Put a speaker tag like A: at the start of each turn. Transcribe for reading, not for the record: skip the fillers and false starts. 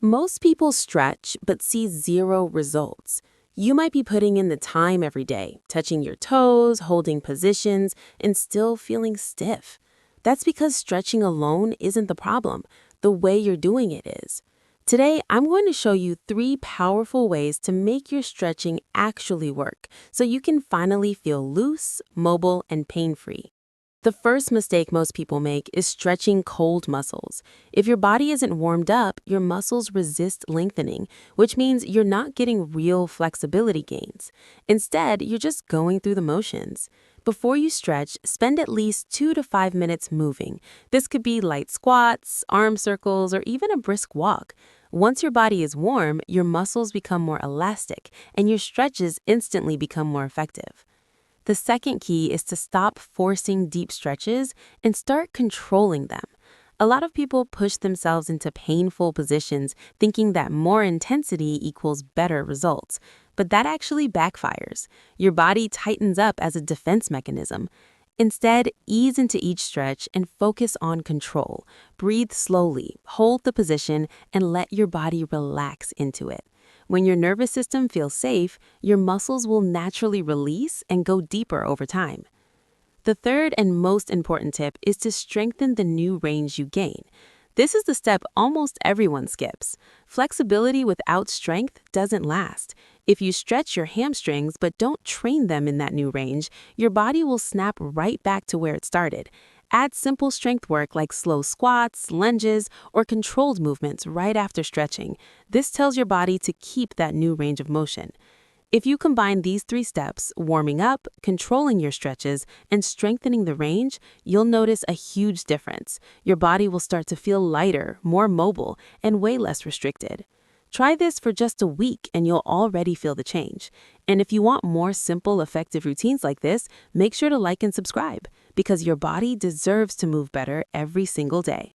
A: Most people stretch but see zero results. You might be putting in the time every day, touching your toes, holding positions, and still feeling stiff. That's because stretching alone isn't the problem. The way you're doing it is. Today, I'm going to show you 3 powerful ways to make your stretching actually work so you can finally feel loose, mobile, and pain-free. The first mistake most people make is stretching cold muscles. If your body isn't warmed up, your muscles resist lengthening, which means you're not getting real flexibility gains. Instead, you're just going through the motions. Before you stretch, spend at least 2 to 5 minutes moving. This could be light squats, arm circles, or even a brisk walk. Once your body is warm, your muscles become more elastic, and your stretches instantly become more effective. The second key is to stop forcing deep stretches and start controlling them. A lot of people push themselves into painful positions thinking that more intensity equals better results, but that actually backfires. Your body tightens up as a defense mechanism. Instead, ease into each stretch and focus on control. Breathe slowly, hold the position, and let your body relax into it. When your nervous system feels safe, your muscles will naturally release and go deeper over time. The third and most important tip is to strengthen the new range you gain. This is the step almost everyone skips. Flexibility without strength doesn't last. If you stretch your hamstrings but don't train them in that new range, your body will snap right back to where it started. Add simple strength work like slow squats, lunges, or controlled movements right after stretching. This tells your body to keep that new range of motion. If you combine these 3 steps, warming up, controlling your stretches, and strengthening the range, you'll notice a huge difference. Your body will start to feel lighter, more mobile, and way less restricted. Try this for just a week and you'll already feel the change. And if you want more simple, effective routines like this, make sure to like and subscribe because your body deserves to move better every single day.